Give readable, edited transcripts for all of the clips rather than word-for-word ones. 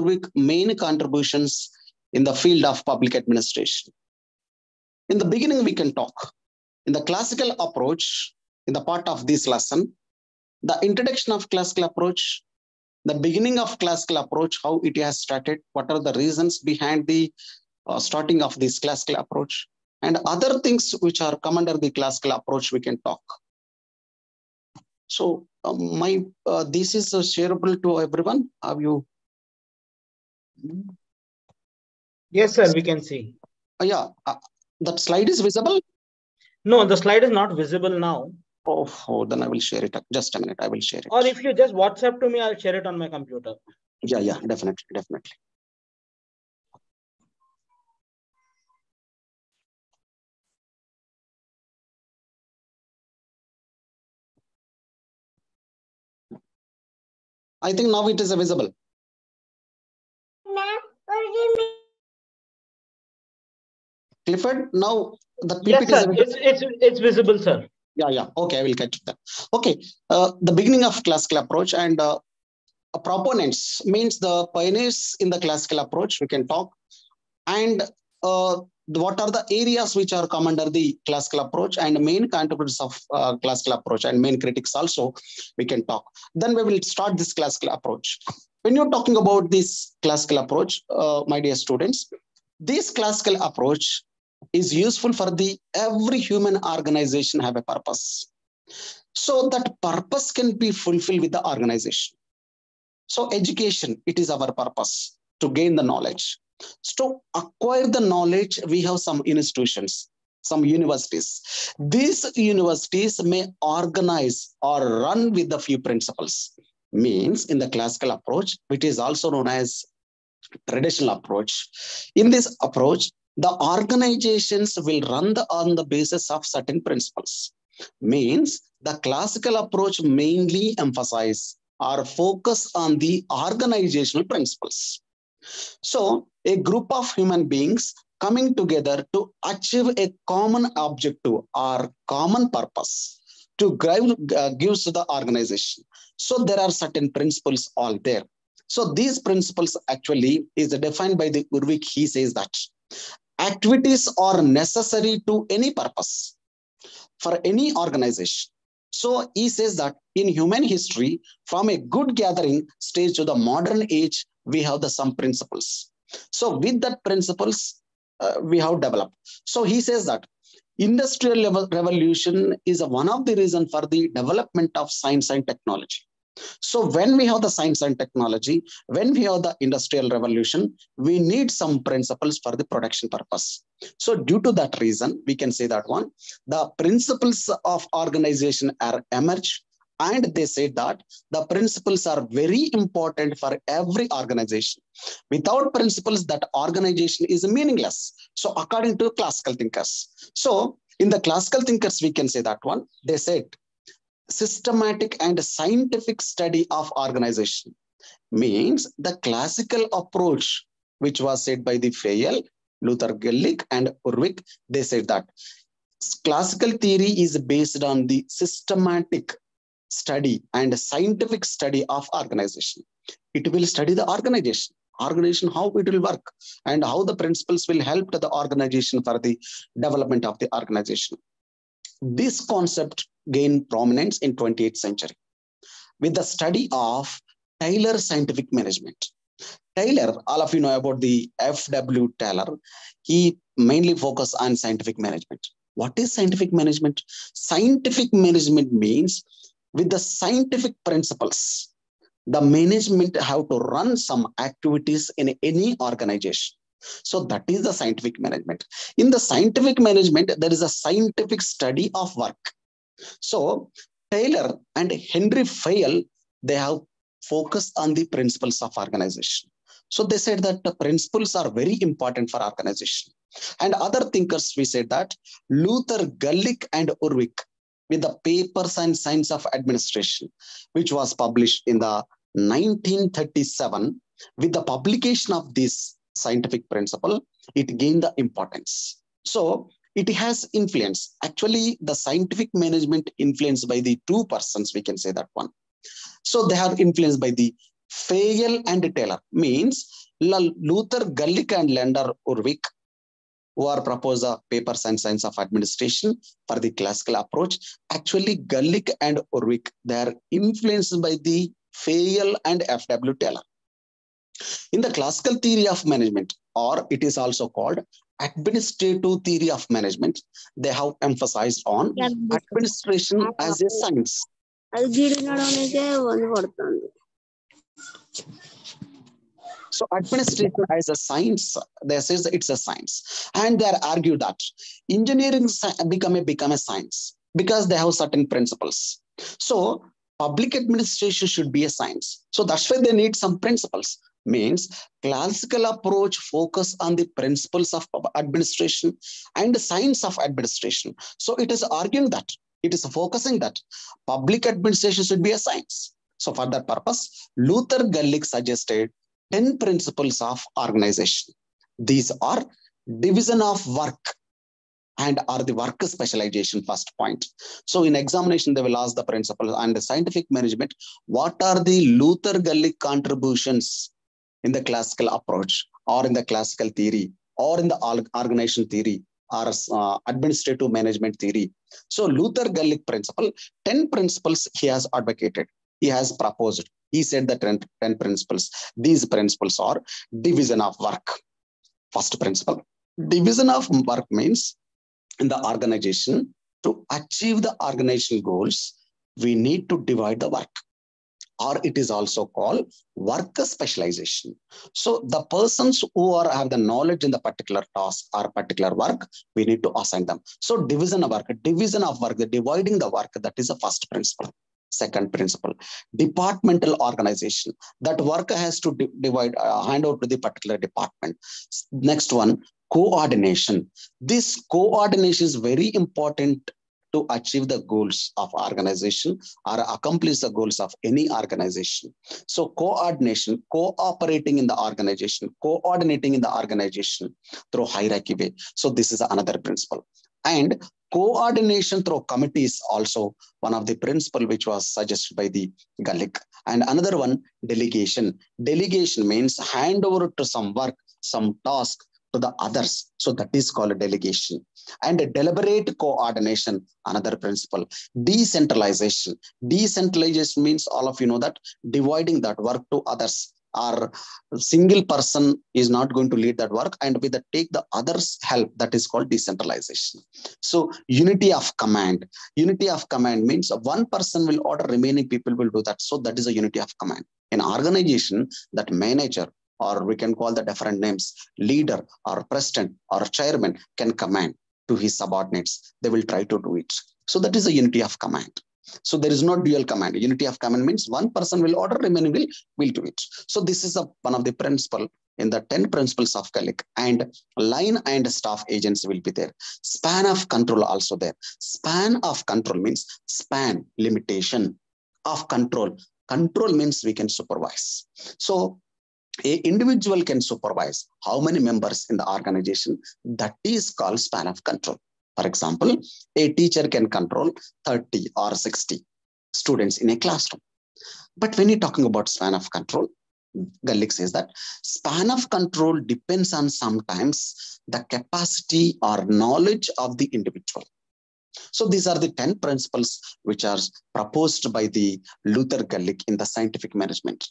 Urvik main contributions in the field of public administration. In the beginning, we can talk. In the classical approach, in the part of this lesson, the introduction of classical approach, the beginning of classical approach, how it has started, what are the reasons behind the starting of this classical approach, and other things which are come under the classical approach, we can talk. So this is shareable to everyone. Have you? Yes, sir, we can see. Yeah, that slide is visible? No, the slide is not visible now. Oh, then I will share it. Just a minute, I will share it. Or if you just WhatsApp to me, I'll share it on my computer. Yeah, definitely. I think now it is visible. Clifford, now the PPT yes, sir. It's visible, sir. Yeah. Okay, I will get to that. Okay, the beginning of classical approach and proponents means the pioneers in the classical approach, we can talk. And what are the areas which are come under the classical approach and main contributors of classical approach and main critics also, we can talk. Then we will start this classical approach. When you're talking about this classical approach, my dear students, this classical approach is useful for every human organization have a purpose. So that purpose can be fulfilled with the organization. So education, it is our purpose to gain the knowledge. So to acquire the knowledge, we have some institutions, some universities. These universities may organize or run with a few principles. Means in the classical approach, which is also known as traditional approach. In this approach, the organizations will run on the basis of certain principles. Means the classical approach mainly emphasize or focus on the organizational principles. So a group of human beings coming together to achieve a common objective or common purpose to gives to the organization. So there are certain principles all there. So these principles actually is defined by the Urvik. He says that activities are necessary to any purpose for any organization. So he says that in human history, from a good gathering stage to the modern age, we have some principles. So with that principles, we have developed. So he says that industrial revolution is one of the reasons for the development of science and technology. So when we have the science and technology, when we have the industrial revolution, we need some principles for the production purpose. So due to that reason, we can say that the principles of organization are emerged, and they say that the principles are very important for every organization. Without principles, that organization is meaningless. So according to classical thinkers. So in the classical thinkers, we can say that they said, systematic and scientific study of organization means the classical approach, which was said by the Fayol, Luther Gulick, and Urvik. They said that classical theory is based on the systematic study and scientific study of organization. It will study the organization, how it will work, and how the principles will help to the organization for the development of the organization. This concept gained prominence in 20th century with the study of Taylor scientific management. Taylor, all of you know about the F.W. Taylor. He mainly focused on scientific management. What is scientific management? Scientific management means with the scientific principles, the management have to run some activities in any organization. So that is the scientific management. In the scientific management, there is a scientific study of work. So Taylor and Henry Fayol, they have focused on the principles of organization. So they said that the principles are very important for organization. And other thinkers, we said that Luther Gulick and Urvik, with the Papers and Science of Administration, which was published in the 1937, with the publication of this scientific principle, it gained the importance. So it has influence. Actually, the scientific management influenced by the two persons, we can say that one. So they are influenced by the Fayol and Taylor means Luther, Gulick and Lander Urwick, who are proposed a papers and science of administration for the classical approach. Actually, Gulick and Urwick, they are influenced by the Fayol and F.W. Taylor. In the classical theory of management, or it is also called administrative theory of management, they have emphasized on administration as a science. So administration as a science, they say it's a science. And they argue that engineering become a science because they have certain principles. So public administration should be a science. So that's why they need some principles. Means classical approach focus on the principles of administration and the science of administration. So it is arguing that, it is focusing that public administration should be a science. So for that purpose, Luther Gulick suggested 10 principles of organization. These are division of work and are the work specialization, first point. So in examination, they will ask the principle and the scientific management, what are the Luther Gulick contributions in the classical approach or in the classical theory or in the organization theory or administrative management theory. So Luther Gulick principle, 10 principles he has advocated. He has proposed. He said the 10 principles. These principles are division of work. First principle. Division of work means in the organization, to achieve the organization goals, we need to divide the work. Or it is also called work specialization. So the persons who have the knowledge in the particular task or particular work, we need to assign them. So division of work, dividing the work, that is the first principle. Second principle, departmental organization. That work has to hand over to the particular department. Next one, coordination. This coordination is very important to achieve the goals of organization or accomplish the goals of any organization. So coordination, cooperating in the organization, coordinating in the organization through hierarchy way. So this is another principle. And coordination through committees also one of the principle which was suggested by the Gulick. And another one, delegation. Delegation means hand over to some work, some task to the others. So that is called a delegation. And deliberate coordination, another principle. Decentralization. Decentralization means, all of you know that, dividing that work to others. Or single person is not going to lead that work, and with that take the others' help. That is called decentralization. So unity of command. Unity of command means one person will order, remaining people will do that. So that is a unity of command. In organization, that manager, or we can call the different names, leader or president or chairman, can command to his subordinates. They will try to do it. So that is a unity of command. So there is no dual command. Unity of command means one person will order, remaining will do it. So this is one of the principle in the 10 principles of Gulick. And line and staff agency will be there. Span of control also there. Span of control means span, limitation of control. Control means we can supervise. So an individual can supervise how many members in the organization. That is called span of control. For example, a teacher can control 30 or 60 students in a classroom. But when you're talking about span of control, Gulick says that span of control depends on sometimes the capacity or knowledge of the individual. So these are the 10 principles which are proposed by the Luther Gulick in the scientific management.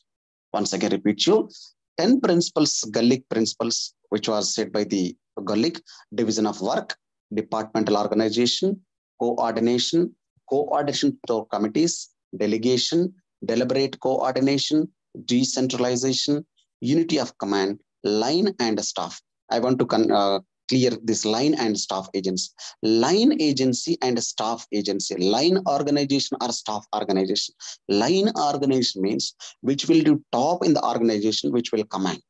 Once again, repeat you, 10 principles, Gulick principles, which was said by the Gulick: division of work, departmental organization, coordination to committees, delegation, deliberate coordination, decentralization, unity of command, line and staff. I want to clear this line and staff agency. Line agency and staff agency. Line organization or staff organization. Line organization means which will do top in the organization, which will command.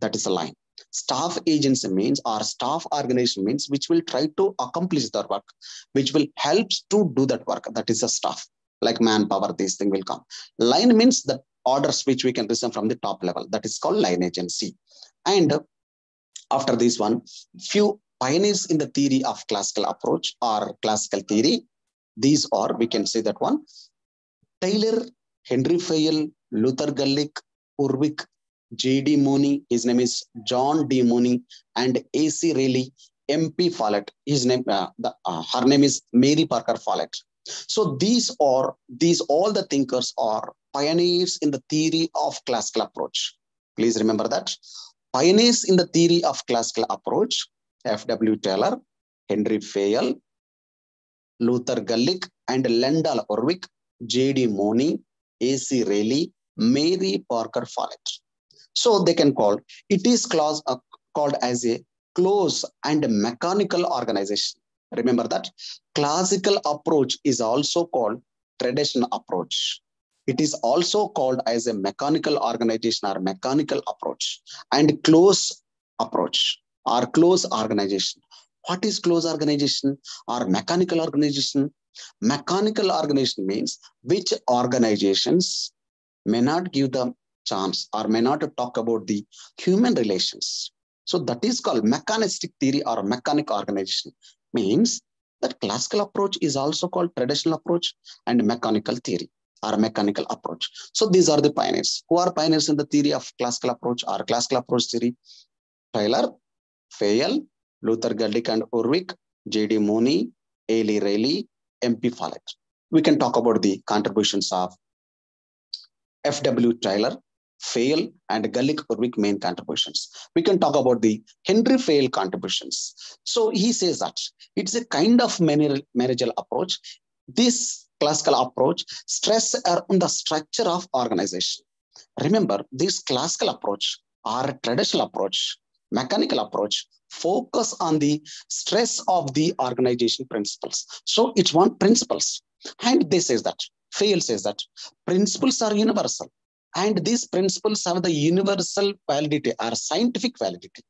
That is a line. Staff agency means, or staff organization means, which will try to accomplish their work, which will help to do that work. That is a staff, like manpower, this thing will come. Line means the orders which we can receive from the top level. That is called line agency. And after this one, few pioneers in the theory of classical approach or classical theory. These are, we can say that one, Taylor, Henry Fayol, Luther Gulick, Urvik, J.D. Mooney, his name is John D. Mooney, and A.C. Rayleigh, M.P. Follett, her name is Mary Parker Follett. So all the thinkers are pioneers in the theory of classical approach. Please remember that. Pioneers in the theory of classical approach, F.W. Taylor, Henry Fayol, Luther Gulick, and Lendell Urvik, J.D. Mooney, A.C. Rayleigh, Mary Parker Follett. So they can call it is called as a close and mechanical organization. Remember that classical approach is also called traditional approach. It is also called as a mechanical organization or mechanical approach and close approach or close organization. What is close organization or mechanical organization? Mechanical organization means which organizations may not give the chance or may not talk about the human relations. So that is called mechanistic theory or mechanic organization. Means that classical approach is also called traditional approach and mechanical theory or mechanical approach. So these are the pioneers. Who are pioneers in the theory of classical approach or classical approach theory? Taylor, Fayol, Luther Gulick and Urvik, J.D. Mooney, A.L. Rayleigh, M.P. Follett. We can talk about the contributions of F.W. Taylor, Fayol, and Gulick Urvik main contributions. We can talk about the Henry Fayol contributions. So he says that it's a kind of managerial approach. This classical approach stress on the structure of organization. Remember, this classical approach or traditional approach, mechanical approach, focus on the stress of the organization principles. So it's one principles. And they says that, Fayol says that principles are universal. And these principles have the universal validity or scientific validity.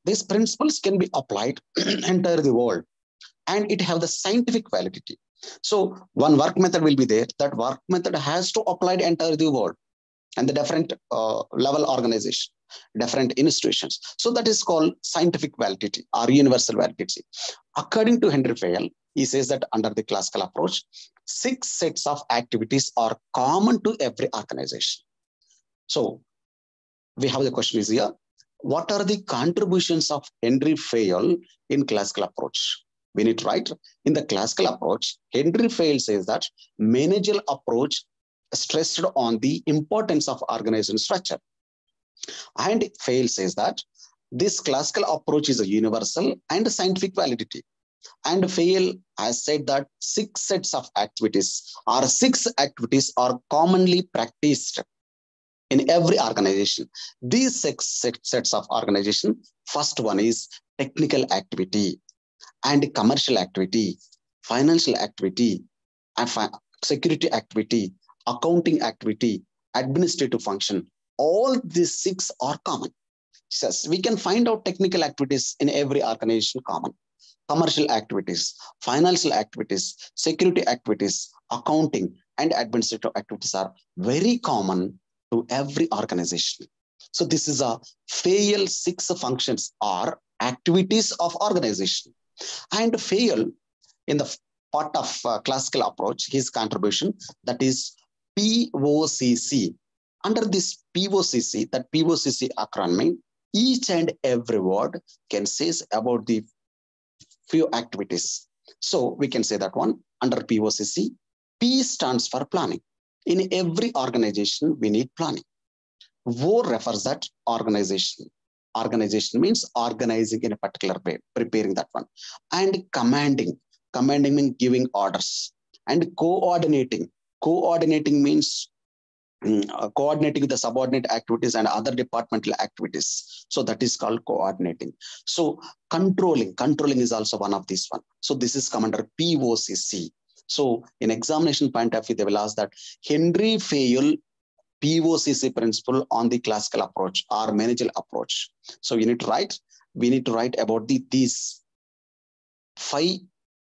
These principles can be applied entire the world and it have the scientific validity. So one work method will be there. That work method has to apply entire the world and the different level organization, different institutions. So that is called scientific validity or universal validity. According to Henry Fayol, he says that under the classical approach, 6 sets of activities are common to every organization. So we have the question is here. What are the contributions of Henry Fayol in classical approach? We need to write in the classical approach, Henry Fayol says that managerial approach stressed on the importance of organization structure. And Fayol says that this classical approach is a universal and scientific validity. And Fayol has said that 6 sets of activities or 6 activities are commonly practiced in every organization. These 6 sets of organization, first one is technical activity and commercial activity, financial activity, and security activity, accounting activity, administrative function. All these 6 are common. Says we can find out technical activities in every organization common. Commercial activities, financial activities, security activities, accounting, and administrative activities are very common to every organization. So this is a Fayol 6 functions or activities of organization. And Fayol, in the part of classical approach, his contribution, that is POCC. Under this POCC, that POCC acronym, each and every word can say about the few activities. So we can say that one under POCC, P stands for planning. In every organization, we need planning. O refers that organization. Organization means organizing in a particular way, preparing that one. And commanding. Commanding means giving orders. And coordinating. Coordinating means coordinating the subordinate activities and other departmental activities. So that is called coordinating. So controlling is also one of these one. So this is come under POCC. So in examination point of view, they will ask that Henry Fayol POCC principle on the classical approach or managerial approach. So we need to write about these 5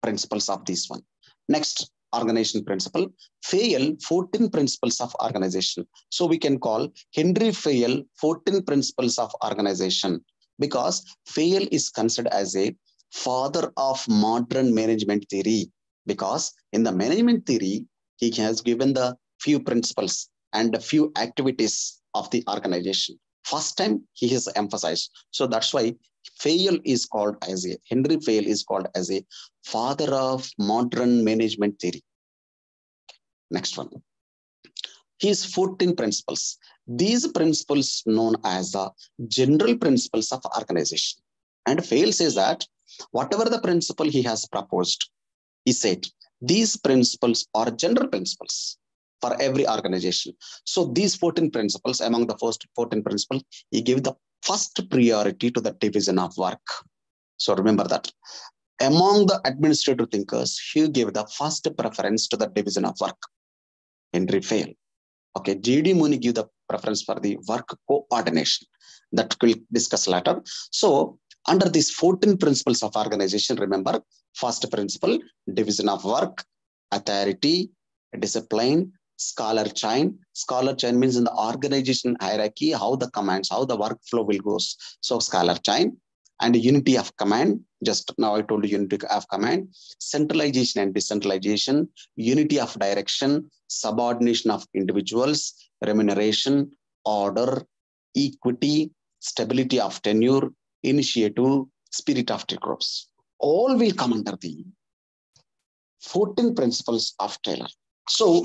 principles of this one. Next, organization principle. Fayol 14 principles of organization. So we can call Henry Fayol 14 principles of organization because Fayol is considered as a father of modern management theory because in the management theory, he has given the few principles and a few activities of the organization. First time he has emphasized. So that's why Henry Fayol is called as a father of modern management theory. Next one. His 14 principles. These principles known as the general principles of organization. And Fayol says that whatever the principle he has proposed, he said, these principles are general principles for every organization. So these 14 principles, among the first 14 principles, he gave the first priority to the division of work. So remember that. Among the administrative thinkers, he gave the first preference to the division of work. Henry Fayol. Okay, J.D. Mooney give the preference for the work coordination. That we'll discuss later. So under these 14 principles of organization, remember, first principle, division of work, authority, discipline, scholar chain. Scholar chain means in the organization hierarchy, how the commands, how the workflow will go. So scholar chain and unity of command. Just now I told you unity of command, centralization and decentralization, unity of direction, subordination of individuals, remuneration, order, equity, stability of tenure, initiative, spirit of the groups. All will come under the 14 principles of Taylor. So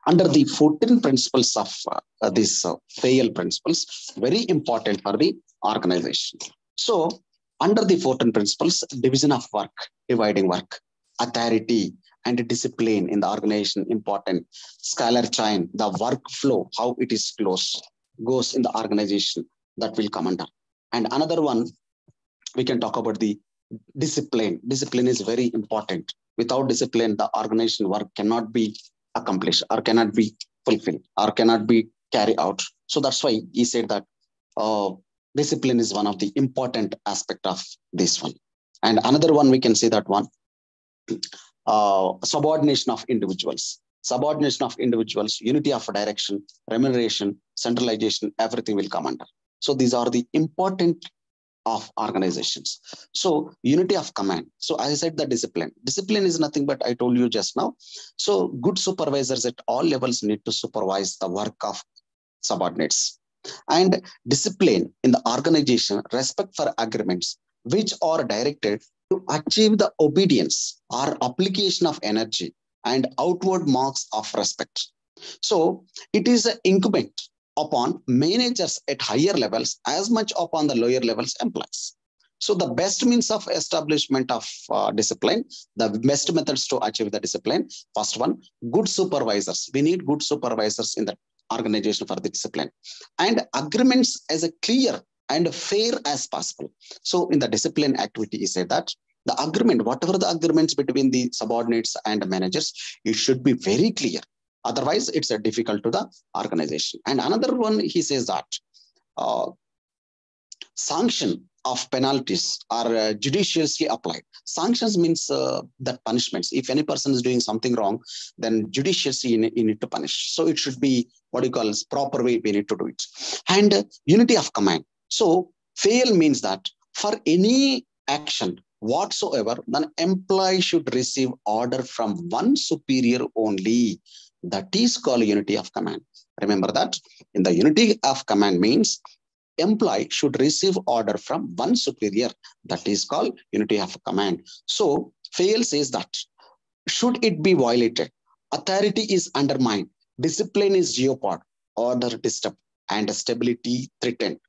under the 14 principles of these Fayol principles, very important for the organization. So under the 14 principles, division of work, dividing work, authority and discipline in the organization, important. Scholar chain, the workflow, how it is goes in the organization, that will come under. And another one, we can talk about the discipline. Discipline is very important. Without discipline, the organization work cannot be accomplished or cannot be fulfilled or cannot be carried out. So that's why he said that discipline is one of the important aspect of this one. And another one, we can say that one, subordination of individuals. Subordination of individuals, unity of direction, remuneration, centralization, everything will come under. So these are the important of organizations. So unity of command. So I said the discipline. Discipline is nothing but I told you just now. So good supervisors at all levels need to supervise the work of subordinates. And discipline in the organization, respect for agreements which are directed to achieve the obedience or application of energy and outward marks of respect. So it is incumbent upon managers at higher levels as much upon the lower levels employees. So the best means of establishment of discipline, the best methods to achieve the discipline, first one, good supervisors. We need good supervisors in the organization for the discipline. And agreements as a clear and fair as possible. So in the discipline activity, he said that the agreement, whatever the agreements between the subordinates and managers, it should be very clear. Otherwise, it's difficult to the organization. And another one, he says that sanction of penalties are judiciously applied. Sanctions means that punishments. If any person is doing something wrong, then judiciously you need to punish. So it should be what you call proper way we need to do it. And unity of command. So fail means that for any action whatsoever, then employee should receive order from one superior only. That is called unity of command. Remember that in the unity of command means employee should receive order from one superior. That is called unity of command. So Fayol says that should it be violated, authority is undermined, discipline is jeopardized, order disturbed, and stability threatened.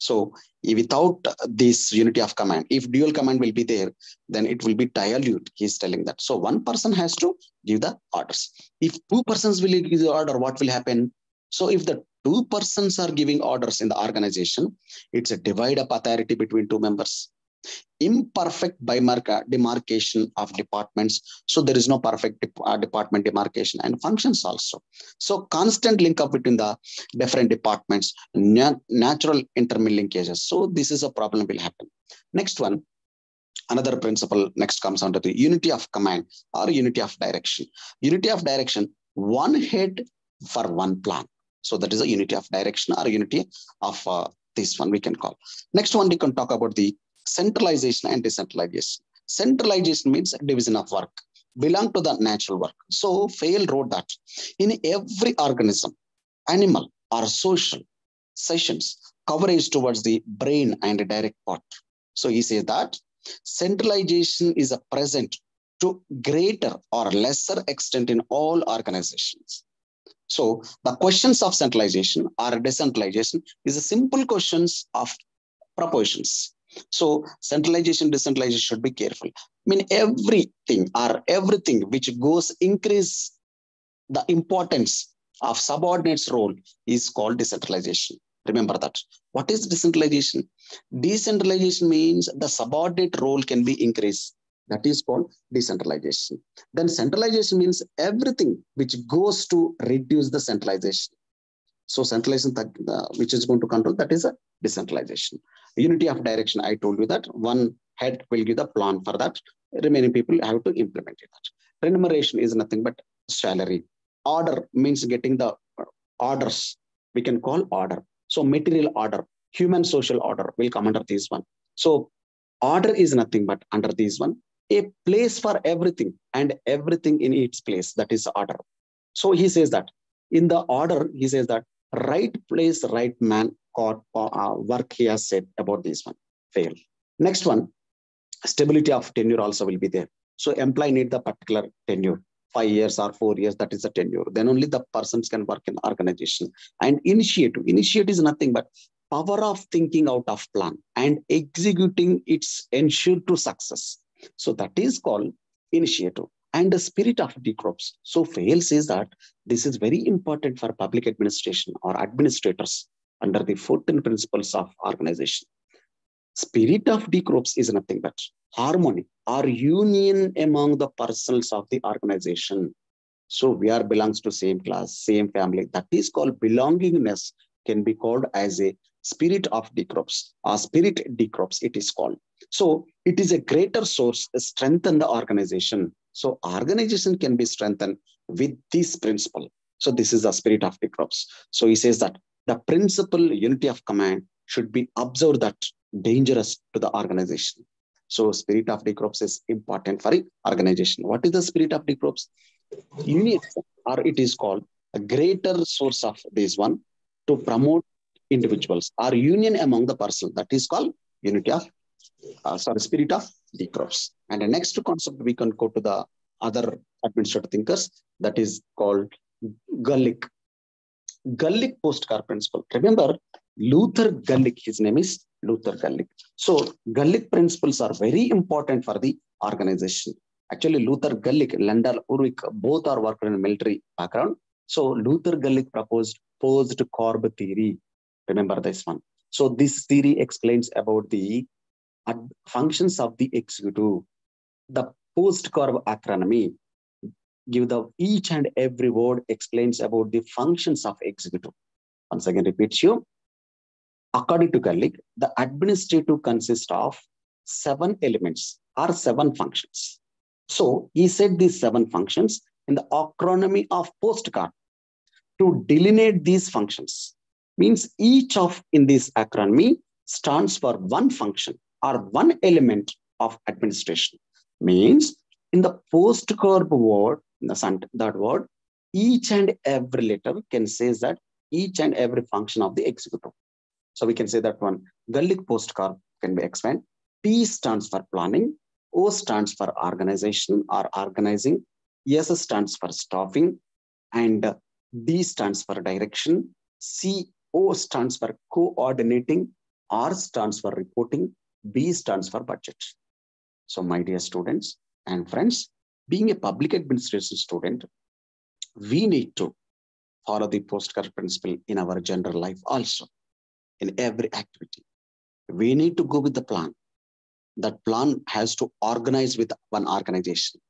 So without this unity of command, if dual command will be there, then it will be dilute. He's telling that. So one person has to give the orders. If two persons will give the order, what will happen? So if the two persons are giving orders in the organization, it's a divide up authority between two members. Imperfect demarcation of departments. So there is no perfect department demarcation and functions also. So constant link up between the different departments, natural interlinkages. So this is a problem will happen. Next one, another principle next comes under the unity of command or unity of direction. Unity of direction, one head for one plan. So that is a unity of direction or unity of this one we can call. Next one, we can talk about the centralization and decentralization. Centralization means division of work, belong to the natural work. So Fayol wrote that in every organism, animal, or social sessions, coverage towards the brain and direct part. So he says that centralization is a present to greater or lesser extent in all organizations. So the questions of centralization or decentralization is a simple questions of proportions. So centralization, decentralization should be careful. I mean, everything which goes increase the importance of subordinates role is called decentralization. Remember that. What is decentralization? Decentralization means the subordinate role can be increased. That is called decentralization. Then centralization means everything which goes to reduce the centralization. So centralization which is going to control, that is a decentralization. Unity of direction, I told you that one head will give the plan for that. Remaining people have to implement it. Remuneration is nothing but salary. Order means getting the orders. We can call order. So material order, human social order will come under this one. So order is nothing but under this one, a place for everything and everything in its place. That is order. So he says that in the order, he says that right place, right man, work he has said about this one. Fail. Next one, stability of tenure also will be there. So employee need the particular tenure, 5 years or 4 years, that is the tenure. Then only the persons can work in organization. And initiative is nothing but power of thinking out of plan and executing its ensure to success. So that is called initiative. And the spirit of decrops. So Fail says that this is very important for public administration or administrators under the 14 principles of organization. Spirit of decrops is nothing but harmony or union among the persons of the organization. So we are belongs to same class, same family. That is called belongingness, can be called as a spirit of decrops or spirit decrops it is called. So it is a greater source, strengthen the organization. So organization can be strengthened with this principle. So this is the spirit of decrops. So he says that the principle unity of command should be observed that dangerous to the organization. So spirit of decrops is important for organization. What is the spirit of decrops? Union, or it is called a greater source of this one to promote individuals or union among the person. That is called unity of spirit of decrops. And the next concept we can go to the other administrative thinkers, that is called Gulick. Gulick postcard principle. Remember Luther Gulick, his name is Luther Gulick. So Gulick principles are very important for the organization. Actually, Luther Gulick, Lendl Ulrich, both are working in military background. So Luther Gulick proposed post-corp theory. Remember this one. So this theory explains about the functions of the executive. The post-corp acronym give the each and every word explains about the functions of executive. Once again, repeat you. According to Gulick, the administrative consists of 7 elements or 7 functions. So he said these 7 functions in the acronym of postcard. To delineate these functions means each of in this acronym stands for one function or one element of administration. Means in the postcard word, that word, each and every letter can say that each and every function of the executive. So we can say that one Gulick postcard can be expanded. P stands for planning, O stands for organization or organizing, S stands for staffing, and D stands for direction, CO stands for coordinating, R stands for reporting, B stands for budget. So my dear students and friends, being a public administration student, we need to follow the postcard principle in our general life also, in every activity. We need to go with the plan. That plan has to organize with one organization.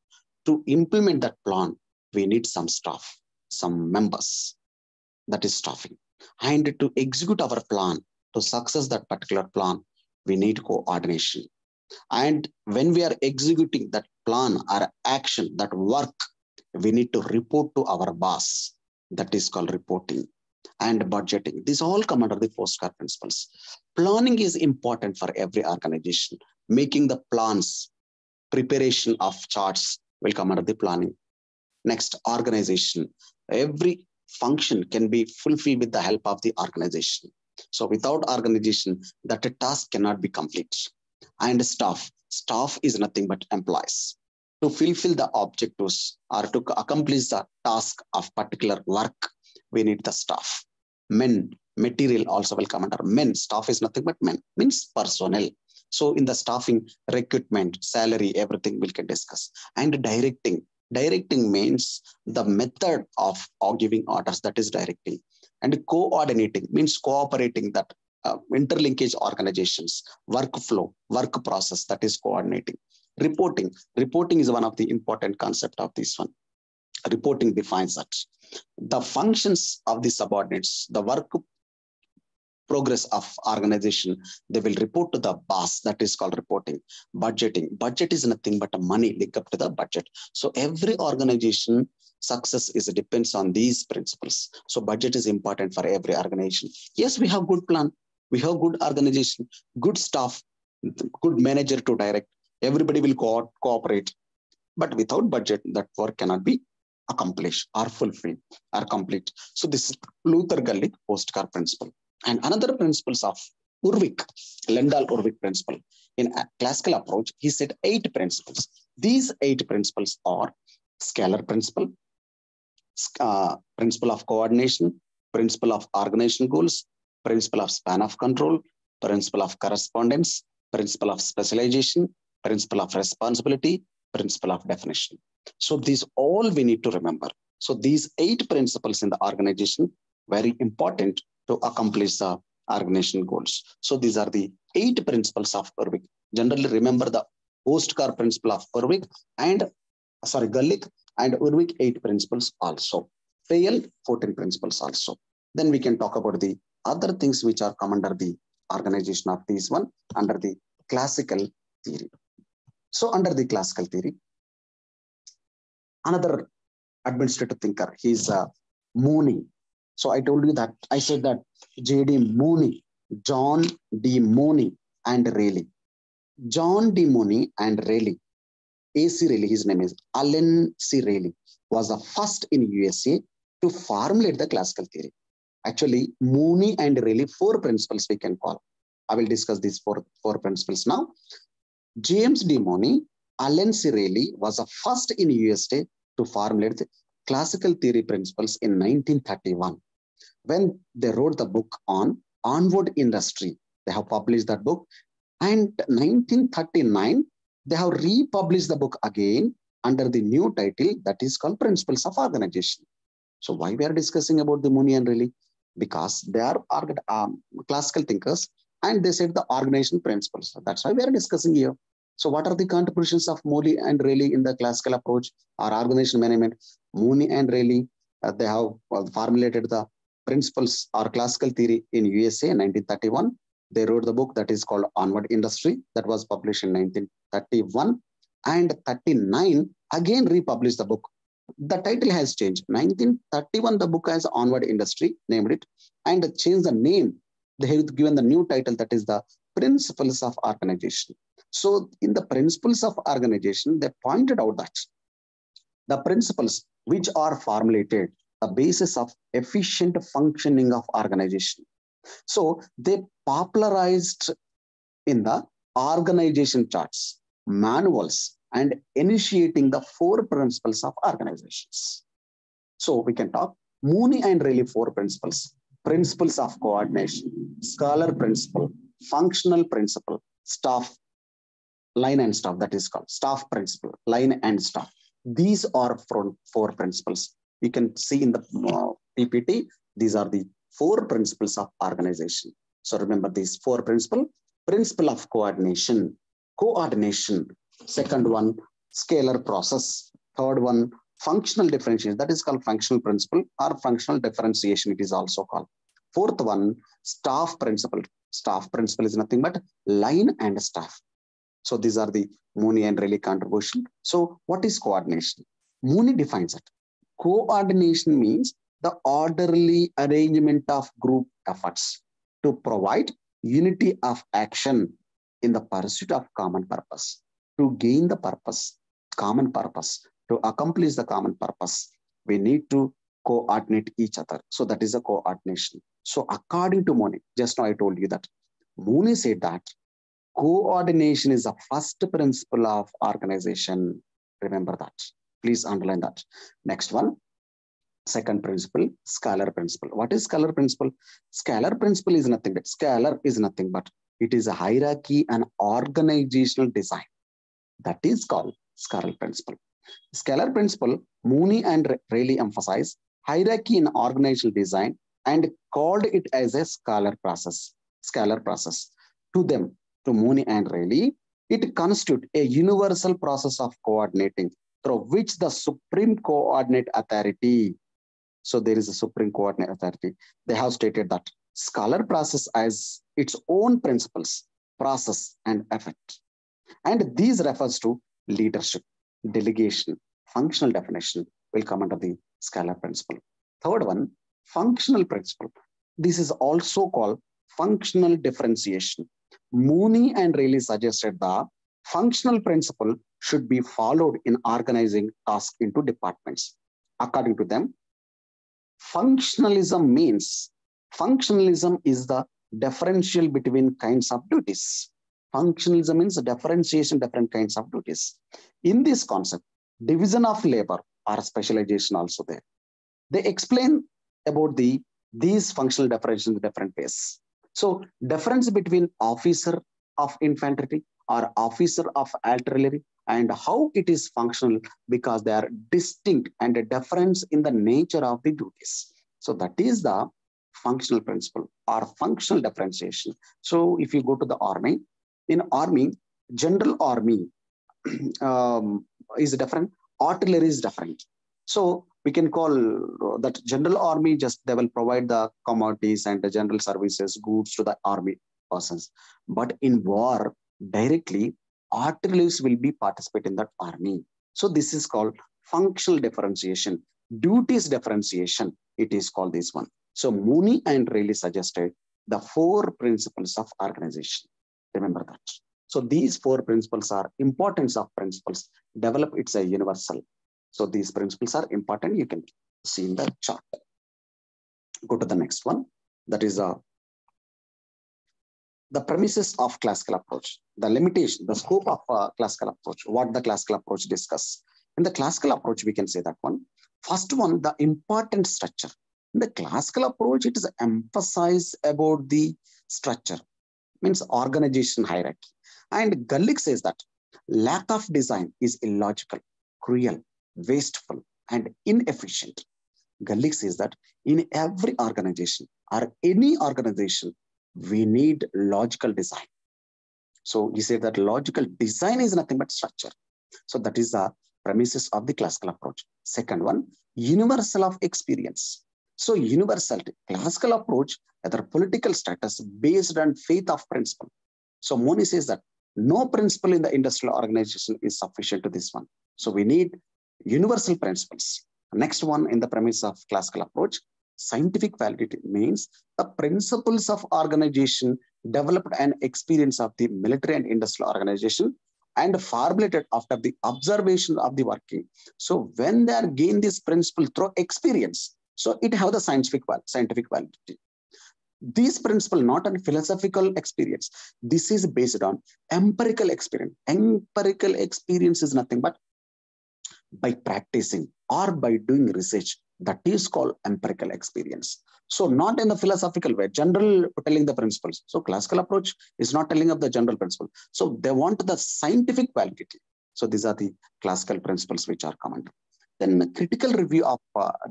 To implement that plan, we need some staff, some members, that is staffing. And to execute our plan, to success that particular plan, we need coordination. And when we are executing that plan or action, that work, we need to report to our boss. That is called reporting. And budgeting. These all come under the postcard principles. Planning is important for every organization. Making the plans, preparation of charts will come under the planning. Next, organization. Every function can be fulfilled with the help of the organization. So without organization, that a task cannot be complete. And staff is nothing but employees. To fulfill the objectives or to accomplish the task of particular work, we need the staff. Men, material also will come under men. Staff is nothing but men, means personnel. So in the staffing, recruitment, salary, everything we can discuss. And directing. Directing means the method of giving orders, that is directing. And coordinating means cooperating, that interlinkage organizations, workflow, work process, that is coordinating. Reporting. Reporting is one of the important concept of this one. Reporting defines that. The functions of the subordinates, the work progress of organization, they will report to the boss, that is called reporting. Budgeting. Budget is nothing but a money linked up to the budget. So every organization success depends on these principles. So budget is important for every organization. Yes, we have good plan. We have good organization, good staff, good manager to direct. Everybody will cooperate. But without budget, that work cannot be accomplished or fulfilled or complete. So this is Luther Gulick Postcar principle. And another principles of Urwik, Lendal-Urwik principle. In a classical approach, he said 8 principles. These 8 principles are scalar principle, principle of coordination, principle of organizational goals, principle of span of control, principle of correspondence, principle of specialization, principle of responsibility, principle of definition. So these all we need to remember. So these 8 principles in the organization, very important to accomplish the organization goals. So these are the 8 principles of Urwik. Generally remember the Postcar principle of Urwik and Gulick, and Urwik 8 principles also. Fayol 14 principles also. Then we can talk about the other things which are come under the organization of these one under the classical theory. So under the classical theory, another administrative thinker, he's Mooney. So I told you that, I said that J.D. Mooney, John D. Mooney and Rayleigh. John D. Mooney and Rayleigh, A.C. Rayleigh, his name is Allen C. Rayleigh, was the first in USA to formulate the classical theory. Actually, Mooney and Rayleigh, 4 principles we can call. I will discuss these four principles now. James D. Mooney, Allen C. Rayleigh was the first in USA to formulate the classical theory principles in 1931. When they wrote the book on onward industry, they have published that book. And 1939, they have republished the book again under the new title that is called Principles of Organization. So why we are discussing about the Mooney and Rayleigh? Because they are classical thinkers and they said the organization principles. So that's why we are discussing here. So what are the contributions of Mooney and Rayleigh in the classical approach or organization management? Mooney and Rayleigh, they have formulated the principles or classical theory in USA in 1931. They wrote the book that is called Onward Industry, that was published in 1931, and 39 again republished the book. The title has changed. 1931, the book has Onward Industry, named it, and changed the name. They have given the new title that is the Principles of Organization. So in the Principles of Organization, they pointed out that the principles which are formulated, the basis of efficient functioning of organization. So they popularized in the organization charts, manuals, and initiating the 4 principles of organizations. So we can talk Mooney and Rayleigh 4 principles: principles of coordination, scholar principle, functional principle, staff, line and staff, that is called staff principle, line and staff. These are 4 principles. You can see in the PPT, these are the 4 principles of organization. So remember these 4 principles: principle of coordination, second one, scalar process, third one, functional differentiation, that is called functional principle or functional differentiation, it is also called. Fourth one, staff principle. Staff principle is nothing but line and staff. So these are the Mooney and Rayleigh contribution. So what is coordination? Mooney defines it. Coordination means the orderly arrangement of group efforts to provide unity of action in the pursuit of common purpose. To gain the purpose, common purpose, to accomplish the common purpose, we need to coordinate each other. So that is a coordination. So according to Mooney, just now I told you that Mooney said that coordination is the first principle of organization. Remember that. Please underline that. Next one. Second principle, scalar principle. What is scalar principle? Scalar principle is nothing but it is a hierarchy and organizational design. That is called scalar principle. Scalar principle, Mooney and Rayleigh emphasize hierarchy in organizational design and called it as a scalar process. Scalar process. To them, to Mooney and Rayleigh, it constitutes a universal process of coordinating through which the supreme coordinate authority. So there is a supreme coordinate authority. They have stated that scalar process has its own principles, process, and effect. And these refers to leadership, delegation, functional definition will come under the scalar principle. Third one, functional principle. This is also called functional differentiation. Mooney and Rayleigh suggested the functional principle should be followed in organizing tasks into departments. According to them, functionalism is the differential between kinds of duties. Functionalism means differentiation, different kinds of duties. In this concept, division of labor or specialization also there. They explain about these functional differentiations in different ways. So difference between officer of infantry or officer of artillery and how it is functional because they are distinct and a difference in the nature of the duties. So that is the functional principle or functional differentiation. So if you go to the army, in army, general army is different, artillery is different. So we can call that general army, just they will provide the commodities and the general services, goods to the army persons. But in war, directly, artilleries will be participate in that army. So this is called functional differentiation. Duties differentiation, it is called this one. So Mooney and Rayleigh suggested the 4 principles of organization. Remember that. So these 4 principles are importance of principles. Develop, it's a universal. So these principles are important. You can see in the chart. Go to the next one. That is the premises of classical approach, the limitation, the scope of classical approach, what the classical approach discuss. In the classical approach, we can say that one. First one, the important structure. In the classical approach, it is emphasized about the structure, means organization hierarchy. And Gullick says that lack of design is illogical, cruel, wasteful, and inefficient. Gullick says that in every organization or any organization, we need logical design. So he said that logical design is nothing but structure. So that is the premises of the classical approach. Second one, universal of experience. So universality, classical approach, either political status based on faith of principle. So Mooney says that no principle in the industrial organization is sufficient to this one. So we need universal principles. Next one in the premise of classical approach, scientific validity means the principles of organization developed and experience of the military and industrial organization and formulated after the observation of the working. So when they are gained this principle through experience, so it have the scientific validity. This principle not on philosophical experience. This is based on empirical experience. Empirical experience is nothing but by practicing or by doing research. That is called empirical experience. So not in the philosophical way, general telling the principles. So classical approach is not telling of the general principle. So they want the scientific validity. So these are the classical principles which are common. Then critical review of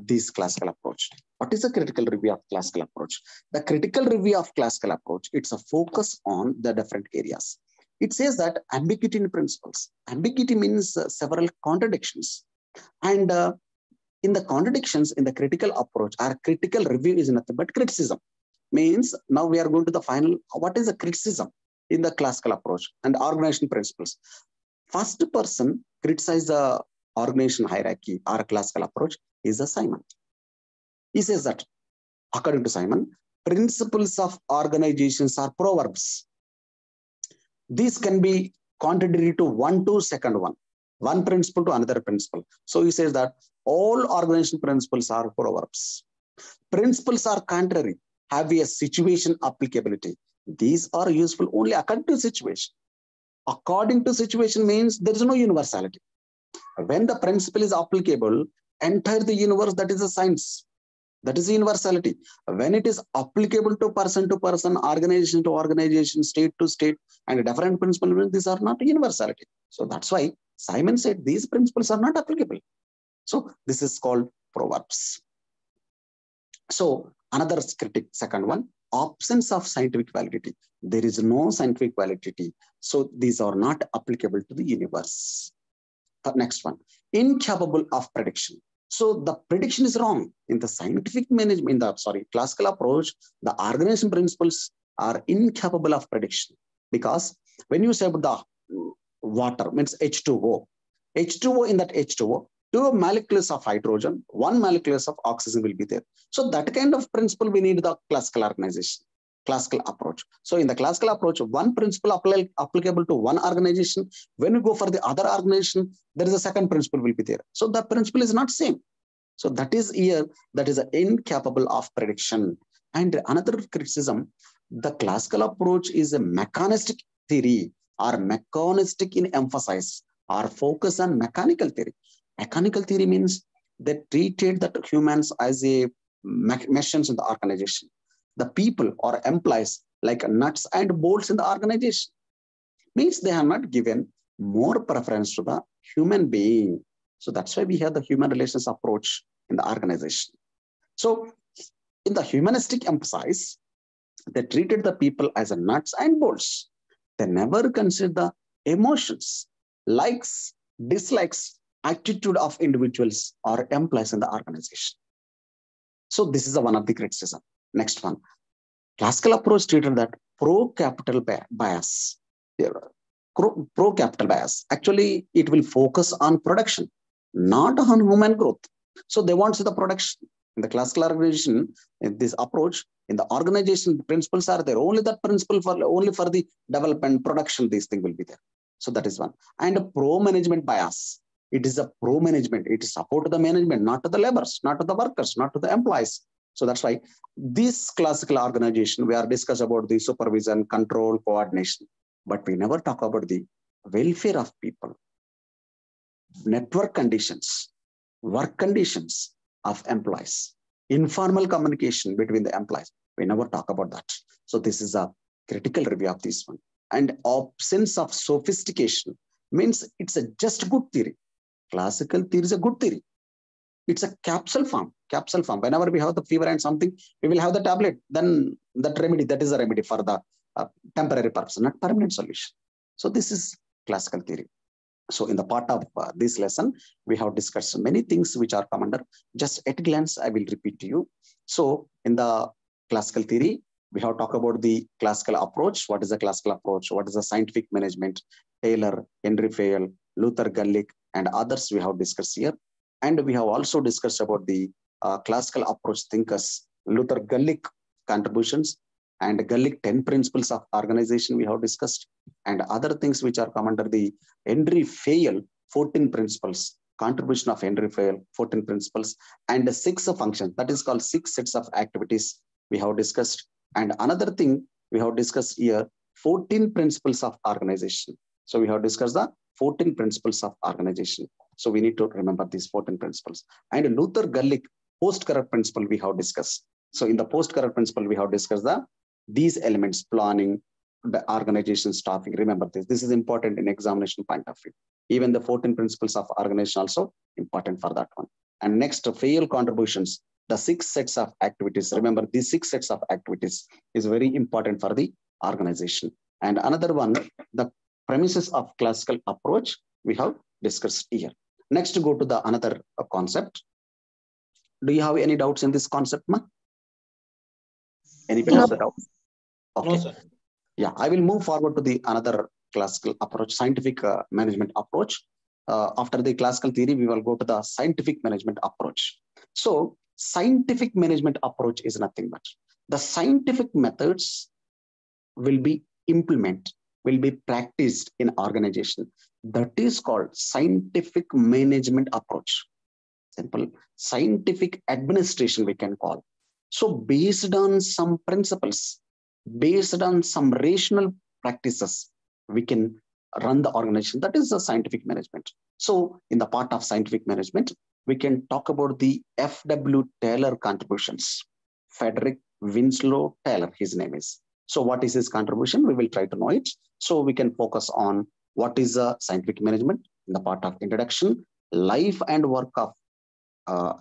this classical approach. What is the critical review of classical approach? The critical review of classical approach, it's a focus on the different areas. It says that ambiguity in principles. Ambiguity means several contradictions. And in the contradictions in the critical approach, our critical review is nothing but criticism. Means now we are going to the final, what is the criticism in the classical approach and organization principles? First person criticize the organization hierarchy or classical approach is a Simon. He says that according to Simon, principles of organizations are proverbs. These can be contradictory to one to second one. one principle to another principle. So he says that all organization principles are proverbs. Principles are contrary, have a situation applicability. These are useful only according to situation. According to situation means there is no universality. When the principle is applicable, entire the universe, that is a science. That is universality. When it is applicable to person, organization to organization, state to state, and different principles, these are not universality. So that's why Simon said these principles are not applicable. So this is called proverbs. So another critic, second one, absence of scientific validity. There is no scientific validity. So these are not applicable to the universe. Next one, incapable of prediction. So the prediction is wrong. In the scientific management, in the classical approach, the organization principles are incapable of prediction. Because when you say about the water, means H2O, in that H2O, 2 molecules of hydrogen, 1 molecules of oxygen will be there. So that kind of principle we need the classical organization, classical approach. So in the classical approach, one principle applicable to one organization. When you go for the other organization, there is a second principle will be there. So the principle is not same. So that is here, that is incapable of prediction. And another criticism, the classical approach is a mechanistic theory or mechanistic in emphasis or focus on mechanical theory. Mechanical theory means they treated that humans as a machines in the organization. The people or employees like nuts and bolts in the organization. Means they have not given more preference to the human being. So that's why we have the human relations approach in the organization. So in the humanistic emphasis, they treated the people as a nuts and bolts. They never consider the emotions, likes, dislikes, attitude of individuals or employees in the organization. So this is one of the criticism. Next one, classical approach treated that pro-capital bias. Pro-capital bias. Actually, it will focus on production, not on human growth. So they want to see the production. In the classical organization, in this approach, in the organization, the principles are there. Only that principle only for the development, production, this thing will be there. So that is one. And a pro-management bias. It is a pro-management. It is support to the management, not to the laborers, not to the workers, not to the employees. So that's why this classical organization, we are discussing about the supervision, control, coordination, but we never talk about the welfare of people, network conditions, work conditions of employees, informal communication between the employees. We never talk about that. So this is a critical review of this one. And absence of sophistication means it's a just good theory. Classical theory is a good theory. It's a capsule form. Whenever we have the fever and something, we will have the tablet. Then that remedy, that is a remedy for the temporary purpose, not permanent solution. So this is classical theory. So in the part of this lesson, we have discussed many things which are come under. Just at a glance, I will repeat to you. So in the classical theory, we have talked about the classical approach. What is the classical approach? What is the scientific management? Taylor, Henry Fayol, Luther Gulick, and others we have discussed here. And we have also discussed about the classical approach thinkers, Luther Gulick contributions, and Gulick 10 principles of organization we have discussed, and other things which are come under the Henry Fayol 14 principles, contribution of Henry Fayol 14 principles, and the 6 functions, that is called 6 sets of activities we have discussed. And another thing we have discussed here, 14 principles of organization. So we have discussed the 14 principles of organization. So we need to remember these 14 principles. And Luther Gulick post-corrupt principle we have discussed. So in the post-corrupt principle, we have discussed these elements, planning, the organization, staffing. Remember this. This is important in examination point of view. Even the 14 principles of organization also important for that one. And next, Fayol contributions, the 6 sets of activities. Remember, these 6 sets of activities is very important for the organization. And another one, the premises of classical approach we have discussed here. Next, to go to the another concept. Do you have any doubts in this concept, ma? Any doubts? Okay. No, sir. Yeah, I will move forward to the another classical approach, scientific management approach. After the classical theory, we will go to the scientific management approach. So scientific management approach is nothing but the scientific methods will be implemented will be practiced in organization. That is called scientific management approach. Simple scientific administration we can call. So based on some principles, based on some rational practices, we can run the organization. That is the scientific management. So in the part of scientific management, we can talk about the F.W. Taylor contributions. Frederick Winslow Taylor, his name is. So what is his contribution? We will try to know it. So we can focus on what is scientific management in the part of introduction, life and work of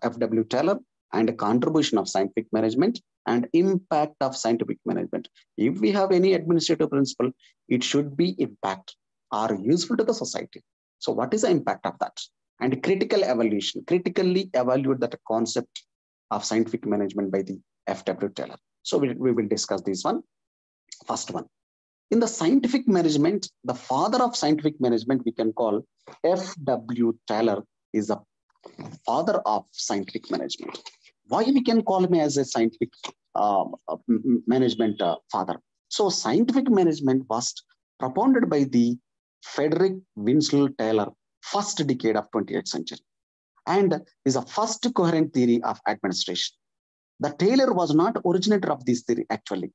F.W. Taylor, and a contribution of scientific management and impact of scientific management. If we have any administrative principle, it should be impact or useful to the society. So what is the impact of that? And critical evaluation, critically evaluate that concept of scientific management by the F.W. Taylor. So we will discuss this one. First one. In the scientific management, the father of scientific management we can call F.W. Taylor is the father of scientific management. Why we can call him as a scientific management father? So scientific management was propounded by the Frederick Winslow Taylor, first decade of 20th century, and is a first coherent theory of administration. The Taylor was not originator of this theory actually.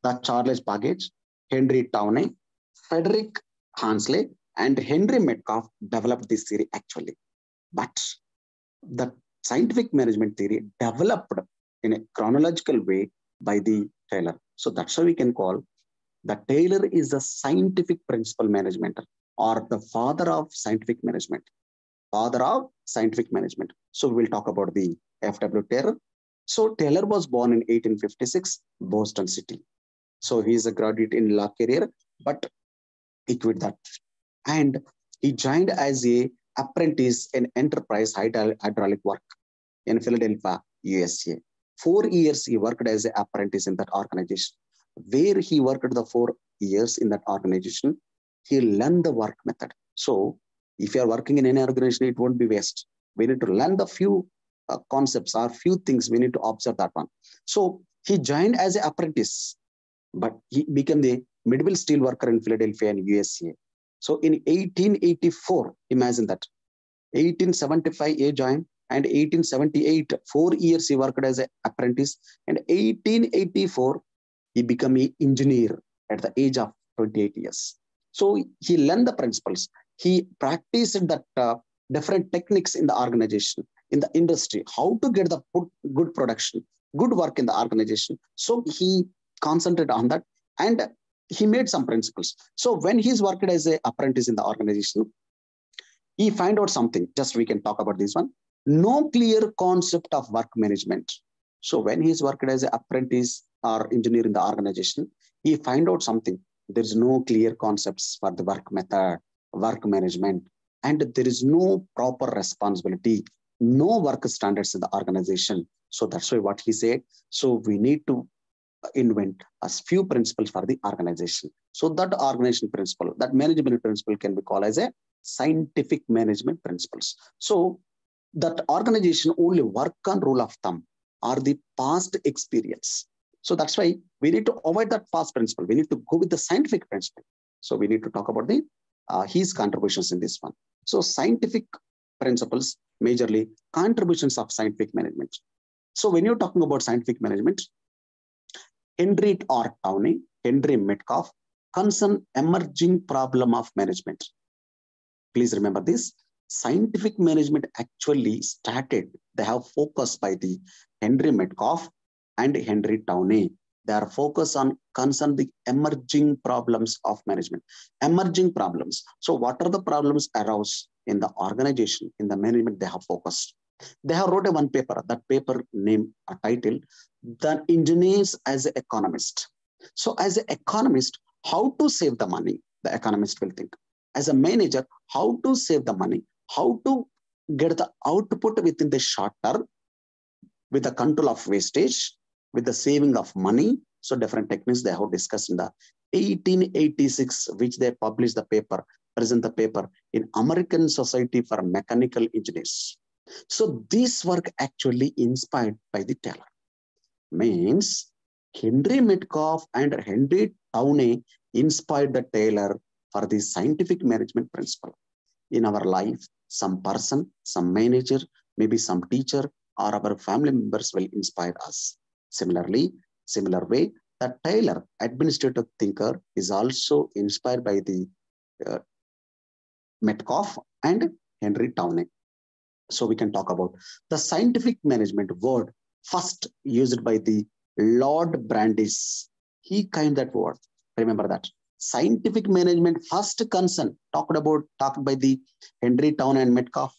The Charles Babbage, Henry Tawney, Frederick Hansley, and Henry Metcalfe developed this theory actually. But the scientific management theory developed in a chronological way by the Taylor. So that's why we can call the Taylor is the scientific principle management or the father of scientific management. Father of scientific management. So we will talk about the F.W. Taylor. So Taylor was born in 1856, Boston City. So he is a graduate in law career, but he quit that. And he joined as a apprentice in enterprise hydraulic work in Philadelphia, USA. 4 years he worked as an apprentice in that organization. Where he worked the 4 years in that organization, he learned the work method. So if you are working in any organization, it won't be waste. We need to learn the few concepts or few things. We need to observe that one. So he joined as an apprentice, but he became the midwell steel worker in Philadelphia and USA. So in 1884, imagine that, 1875 he joined, and 1878, 4 years he worked as an apprentice, and 1884 he became an engineer at the age of 28 years. So he learned the principles. He practiced that different techniques in the organization, in the industry, how to get the good production, good work in the organization. So he concentrated on that, and he made some principles. So when he's worked as an apprentice in the organization, he find out something. Just we can talk about this one. No clear concept of work management. So when he's worked as an apprentice or engineer in the organization, he find out something. There's no clear concepts for the work method, work management, and there is no proper responsibility, no work standards in the organization. So that's why what he said. So we need to invent a few principles for the organization. So that organization principle, that management principle can be called as a scientific management principles. So that organization only work on rule of thumb or the past experience. So that's why we need to avoid that past principle. We need to go with the scientific principle. So we need to talk about the his contributions in this one. So scientific principles, majorly contributions of scientific management. So when you're talking about scientific management, Henry R. Tawney, Henry Metcalfe concern emerging problem of management. Please remember this. Scientific management actually started, they have focused by the Henry Metcalfe and Henry Tawney. They are focused on concern the emerging problems of management. Emerging problems. So what are the problems aroused in the organization, in the management they have focused? They have wrote one paper, that paper name, a title, The Engineers as an Economist. So as an economist, how to save the money, the economist will think. As a manager, how to save the money, how to get the output within the short term with the control of wastage, with the saving of money. So different techniques they have discussed in the 1886, which they published the paper, present the paper in American Society for Mechanical Engineers. So this work actually inspired by the Taylor. Means Henry Metcalfe and Henry Tawney inspired the Taylor for the scientific management principle? In our life, some person, some manager, maybe some teacher or our family members will inspire us. Similar way, the Taylor administrative thinker is also inspired by the uh, Metcalfe and Henry Townend. So we can talk about the scientific management word first used by the Lord Brandeis. He coined that word. Remember that. Scientific management first concern talked by the Henry Townend and Metcalfe.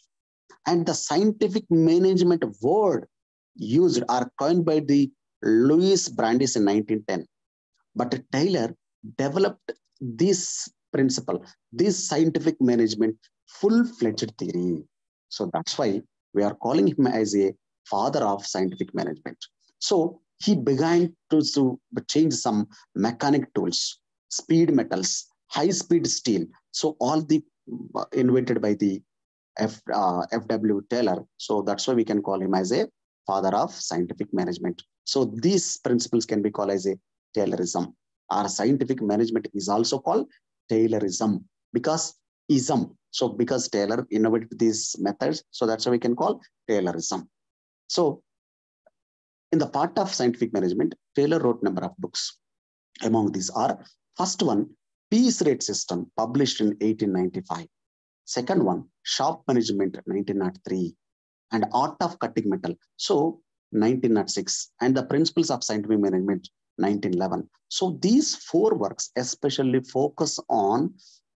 And the scientific management word used are coined by the Louis Brandeis in 1910. But Taylor developed this principle, this scientific management full-fledged theory. So that's why we are calling him as a father of scientific management. So he began to change some mechanic tools, speed metals, high-speed steel. So all the invented by the F.W. Taylor. So that's why we can call him as a father of scientific management. So these principles can be called as a Taylorism. Our scientific management is also called Taylorism because ism. So because Taylor innovated these methods, so that's why we can call Taylorism. So in the part of scientific management, Taylor wrote a number of books. Among these are, first one, Piece Rate System, published in 1895. Second one, Shop Management, 1903. And Art of Cutting Metal, so 1906. And The Principles of Scientific Management, 1911. So these four works especially focus on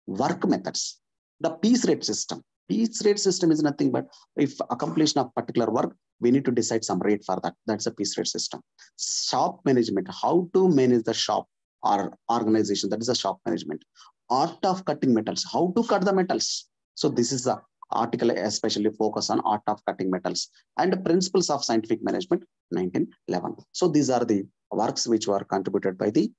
work methods. The piece rate system. Piece rate system is nothing but if a completion of particular work, we need to decide some rate for that. That's a piece rate system. Shop management, how to manage the shop or organization, that is a shop management. Art of cutting metals, how to cut the metals. So this is the article especially focus on art of cutting metals. And the principles of scientific management, 1911. So these are the works which were contributed by the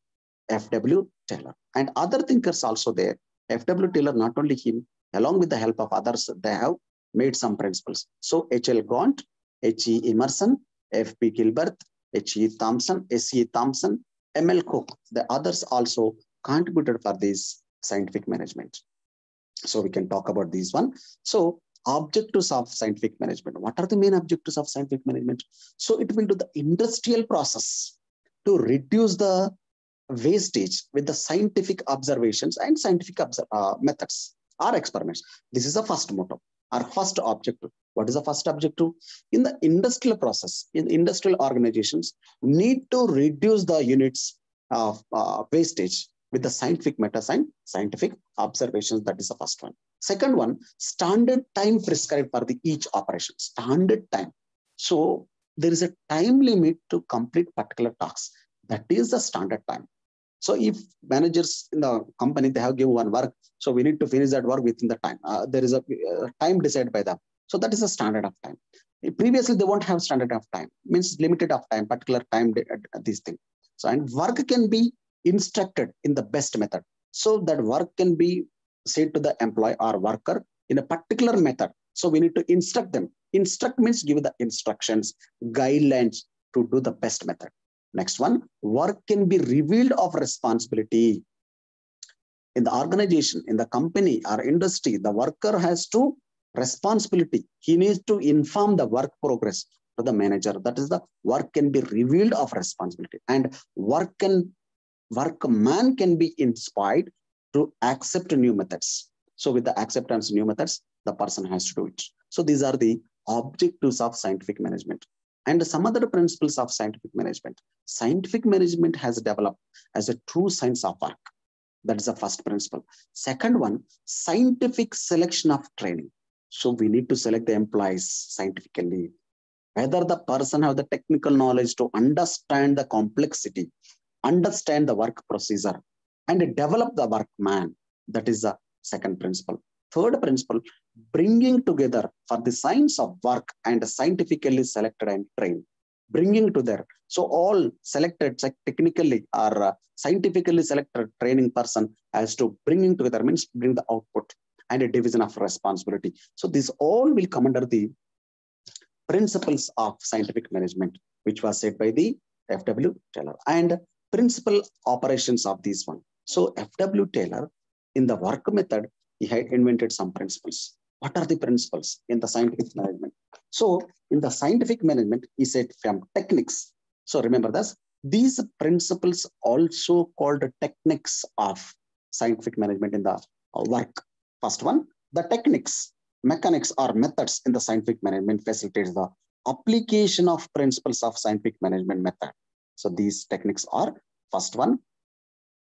F.W. Taylor. And other thinkers also there. F.W. Taylor, not only him, along with the help of others, they have made some principles. So H.L. Gaunt, H.E. Emerson, F.P. Gilbert, H.E. Thompson, S.E. Thompson, M.L. Cook, the others also contributed for this scientific management. So we can talk about these one. So objectives of scientific management. What are the main objectives of scientific management? So it will do the industrial process to reduce the wastage with the scientific observations and scientific methods or experiments. This is the first motto, our first objective. What is the first objective? In the industrial process, in industrial organizations, need to reduce the units of wastage with the scientific methods and scientific observations. That is the first one. Second one, standard time prescribed for the each operation. Standard time. So there is a time limit to complete particular tasks. That is the standard time. So if managers in the company, they have given one work, so we need to finish that work within the time. There is a time decided by them. So that is a standard of time. Previously, they won't have standard of time, means limited of time, particular time, these things. So, and work can be instructed in the best method. So that work can be said to the employee or worker in a particular method. So we need to instruct them. Instruct means give the instructions, guidelines to do the best method. Next one, work can be revealed of responsibility. In the organization, in the company or industry, the worker has to responsibility. He needs to inform the work progress to the manager. That is the work can be revealed of responsibility. And workman can be inspired to accept new methods. So with the acceptance of new methods, the person has to do it. So these are the objectives of scientific management. And some other principles of scientific management. Scientific management has developed as a true science of work. That is the first principle. Second one, scientific selection of training. So we need to select the employees scientifically. Whether the person have the technical knowledge to understand the complexity, understand the work procedure, and develop the workman. That is the second principle. Third principle, bringing together for the science of work and scientifically selected and trained. Bringing together. So all selected technically or scientifically selected training person has to bringing together means bring the output and a division of responsibility. So this all will come under the principles of scientific management, which was said by the F.W. Taylor. And principal operations of this one. So F.W. Taylor, in the work method, he had invented some principles. What are the principles in the scientific management? So in the scientific management, he said from techniques. So remember this, these principles also called techniques of scientific management in the work. First one, the techniques, mechanics or methods in the scientific management facilitates the application of principles of scientific management method. So these techniques are, first one,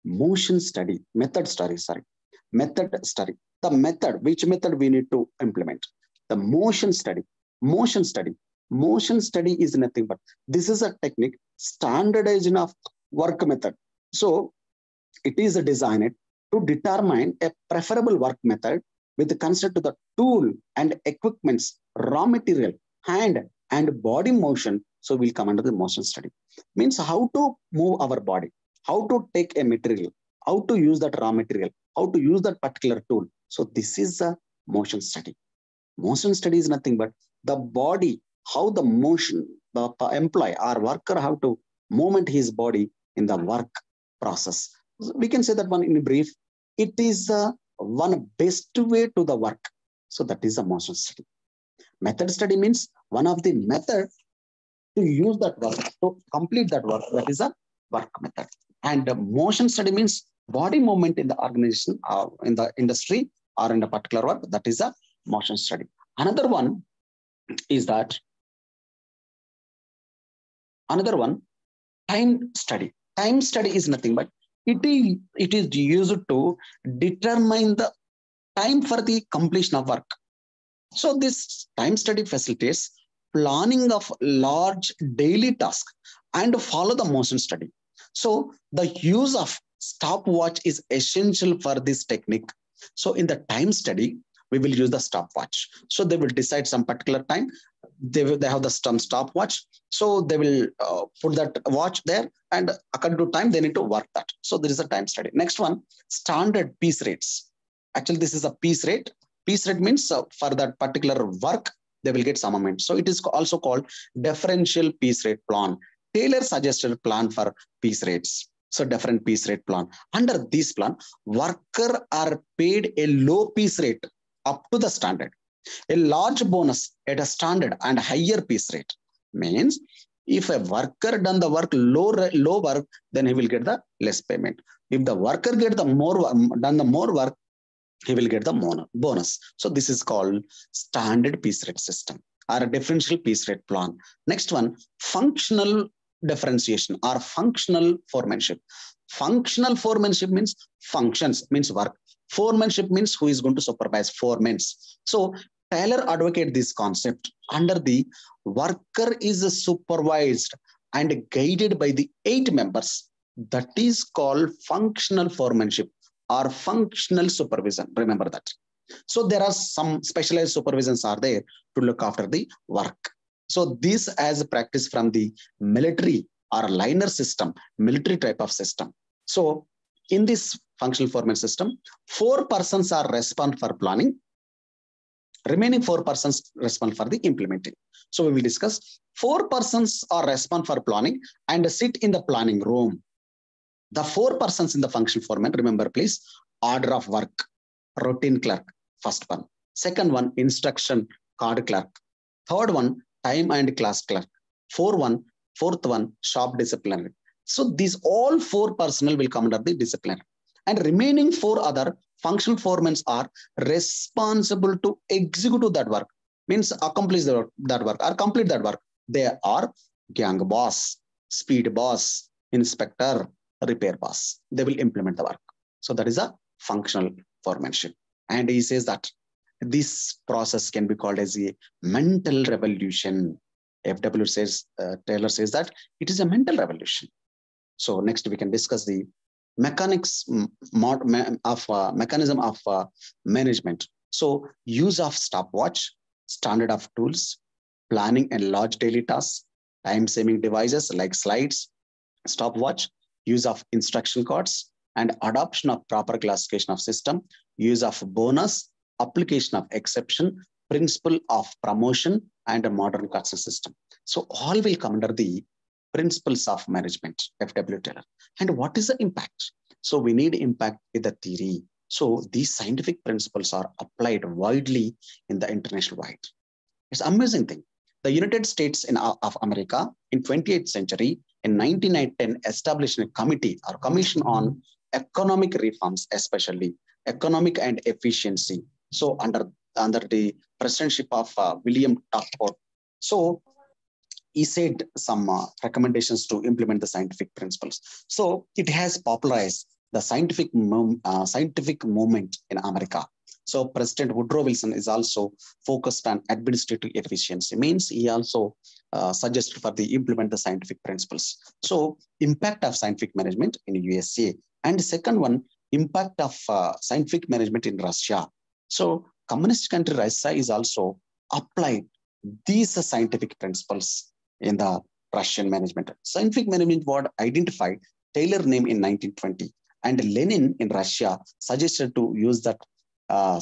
method study. The method, which method we need to implement? The motion study. Motion study is nothing but, this is a technique, standardization of work method. So it is designed to determine a preferable work method with concept to the tool and equipments, raw material, hand and body motion. So we'll come under the motion study. Means how to move our body, how to take a material, how to use that raw material, how to use that particular tool. So this is a motion study. Motion study is nothing but the body, how the motion, the employee or worker, how to movement his body in the work process. We can say that one in brief, it is one best way to the work. So that is a motion study. Method study means one of the method to use that work, to complete that work, that is a work method. And motion study means body movement in the organization, in the industry or in a particular work, that is a motion study. Another one is that, time study. Time study is nothing but it is used to determine the time for the completion of work. So this time study facilitates planning of large daily tasks and follow the motion study. So the use of stopwatch is essential for this technique. So in the time study, we will use the stopwatch. So they will decide some particular time. They have the stopwatch. So they will put that watch there, and according to time, they need to work that. So there is a time study. Next one, standard piece rates. Actually, this is a piece rate. Piece rate means for that particular work, they will get some amount. So it is also called differential piece rate plan. Taylor suggested a plan for piece rates. So different piece rate plan. Under this plan, worker are paid a low piece rate up to the standard, a large bonus at a standard and higher piece rate. Means if a worker done the work low work, then he will get the less payment. If the worker get the done the more work, he will get the bonus. So this is called standard piece rate system or a differential piece rate plan. Next one, functional differentiation or functional foremanship. Functional foremanship means functions, means work. Foremanship means who is going to supervise, foremen. So Taylor advocated this concept under the worker is supervised and guided by the 8 members. That is called functional foremanship or functional supervision. Remember that. So there are some specialized supervisions are there to look after the work. So this as practice from the military or liner system, military type of system. So in this functional foreman system, 4 persons are responsible for planning. Remaining 4 persons respond for the implementing. So we will discuss 4 persons are responsible for planning and sit in the planning room. The 4 persons in the functional foreman, remember please, order of work, routine clerk, first one. Second one, instruction card clerk. Third one, time and class clerk. Fourth one, shop disciplinary. So these all 4 personnel will come under the disciplinary. And remaining 4 other functional foremen are responsible to execute that work, means accomplish that work or complete that work. They are gang boss, speed boss, inspector, repair boss. They will implement the work. So that is a functional foremanship. And he says that this process can be called as a mental revolution. Taylor says that it is a mental revolution. So next we can discuss the mechanism of management. So use of stopwatch, standard of tools, planning and large daily tasks, time-saving devices like slides, stopwatch, use of instruction cards, and adoption of proper classification of system, use of bonus, application of exception, principle of promotion, and a modern customer system. So all will come under the principles of management, F.W. Taylor. And what is the impact? So we need impact with the theory. So these scientific principles are applied widely in the international wide. It's an amazing thing. The United States of America in 28th century in 1910 established a committee or commission on economic reforms, especially economic and efficiency. So under the presidency of William Tafts. So he said some recommendations to implement the scientific principles. So it has popularized the scientific movement in America. So President Woodrow Wilson is also focused on administrative efficiency. Means he also suggested for the implement the scientific principles. So impact of scientific management in USA, and the second one, impact of scientific management in Russia. So communist country Russia is also applied these scientific principles in the Russian management. Scientific management was identified Taylor name in 1920, and Lenin in Russia suggested to use that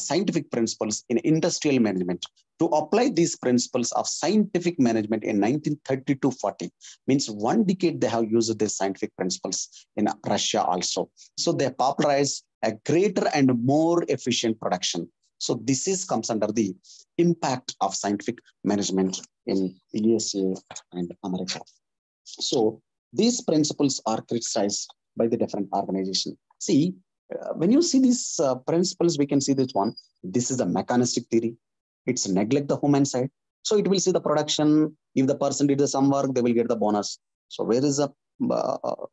scientific principles in industrial management. To apply these principles of scientific management in 1930 to 40 means 1 decade they have used these scientific principles in Russia also. So they popularized a greater and more efficient production. So this is comes under the impact of scientific management in USA and America. So these principles are criticized by the different organizations. See, when you see these principles, we can see this one. This is a mechanistic theory. It's neglect the human side. So it will see the production. If the person did some work, they will get the bonus. So where is the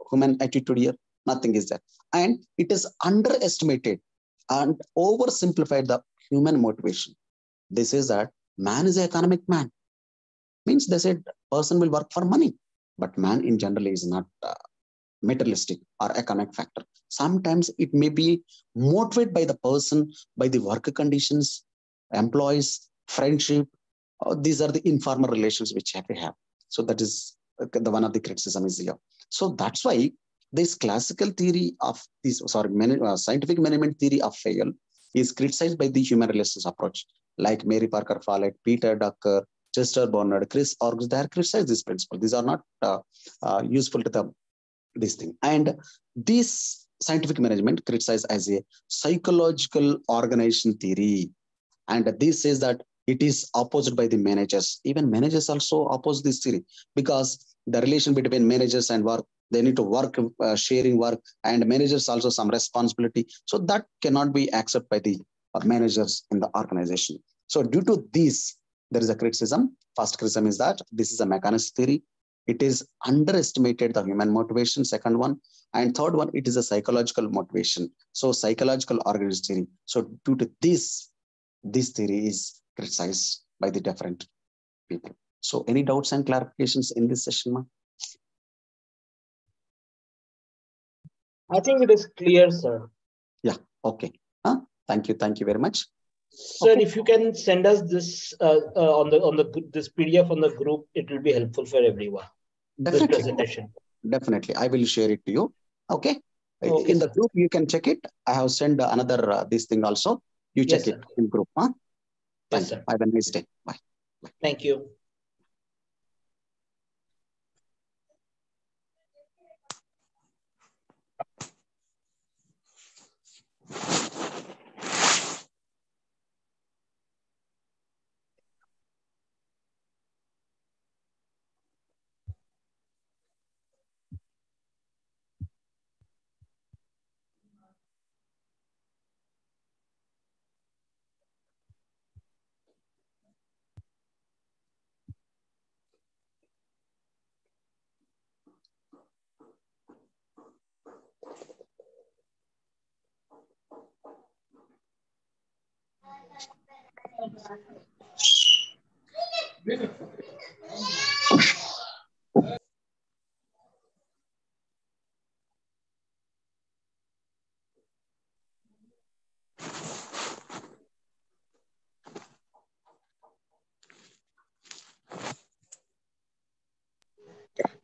human attitude here? Nothing is there. And it is underestimated and oversimplified the human motivation. This is that man is an economic man. Means they said person will work for money, but man in general is not materialistic or economic factor. Sometimes it may be motivated by the person, by the work conditions, employees, friendship. These are the informal relations which we have. So that is the one of the criticism is here. So that's why this classical theory of this, scientific management theory of fail is criticized by the human relations approach, like Mary Parker Follett, Peter Drucker, Chester Barnard, Chris Orgis. They are criticized this principle. These are not useful to this thing. And this scientific management criticized as a psychological organization theory. And this says that it is opposed by the managers. Even managers also oppose this theory, because the relation between managers and work, they need to work, sharing work, and managers also some responsibility. So that cannot be accepted by the managers in the organization. So due to this, there is a criticism. First criticism is that this is a mechanistic theory. It is underestimated the human motivation, second one. And third one, it is a psychological motivation. So psychological organization theory. So due to this theory is criticized by the different people. So any doubts and clarifications in this session, ma? I think it is clear, sir. Yeah, okay. Thank you very much. Sir, okay. If you can send us this this PDF on the group, it will be helpful for everyone. Definitely. This presentation. Definitely, I will share it to you. Okay. In the group, you can check it. I have sent another this thing also. You check it in group. Huh? Thank you. Have a nice day. Bye. Bye. Thank you.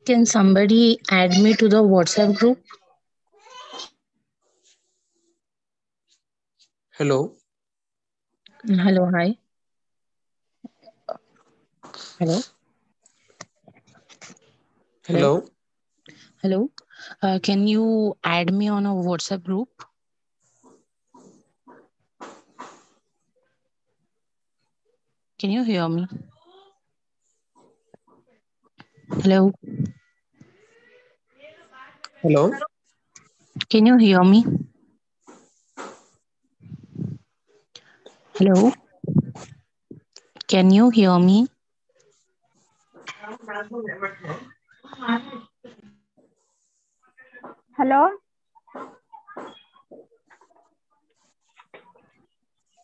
Can somebody add me to the WhatsApp group? Hello. Hello, hi. Hello. Hello. Hello. Can you add me on a WhatsApp group? Can you hear me? Hello? Hello? Can you hear me? Hello? Can you hear me? Hello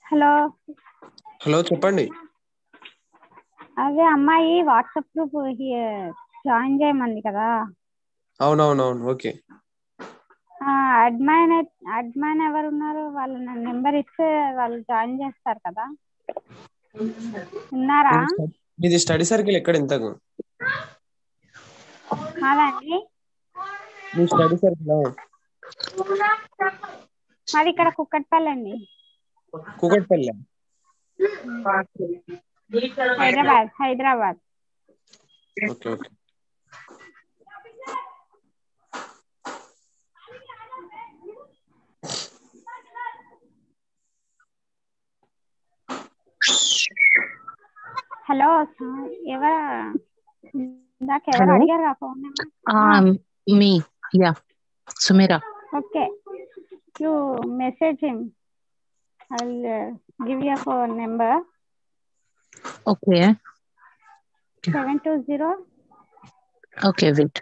hello hello చెప్పండి. అదే అమ్మాయి WhatsApp group join చేయమంది కదా. అవునవునవును, okay. అడ్మైన్ ఎవరు ఉన్నారు? వాళ్ళ number ఇస్తే వాళ్ళు జాయిన్ చేస్తారు కదా. ఉన్నారా? మీది స్టడీ సర్కిల్ ఎక్కడ ఇంతకు? కాదండి, మీ స్టడీ సర్కిల్ మాది ఇక్కడ కుక్కట్పల్లి అండి. Kukatpally. Hyderabad. Okay okay. Hello, ఇందాక ఎవరు Hello? అడిగారు phone number? Me. Yeah. Sumira. Okay, you message him. I will give you phone number. Okay. 720. Okay, wait.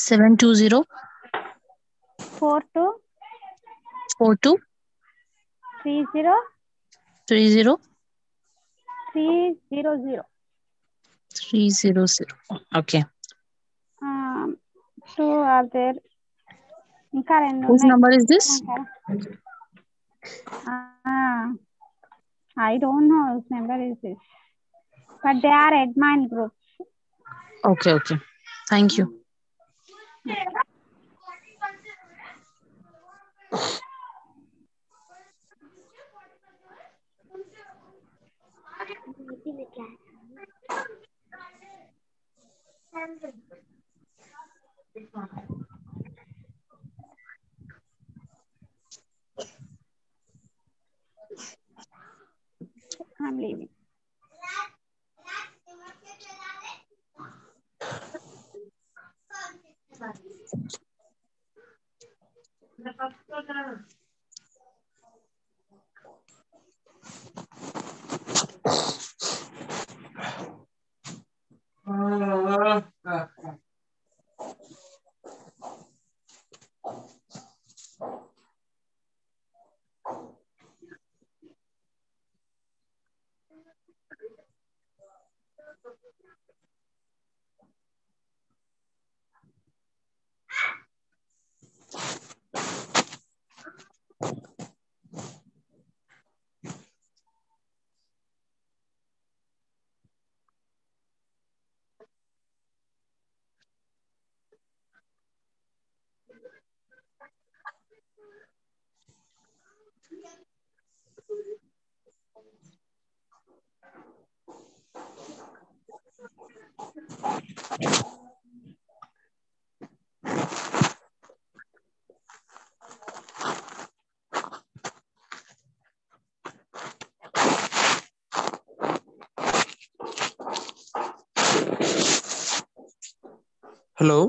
Seven 2 0 42 42 30 30 300. 300. Okay. Two are there. ఇంకా రెండు Whose number is this? I don't know whose number is this, but they are admin groups. Okay, okay. Thank you. I'm leaving. Hello.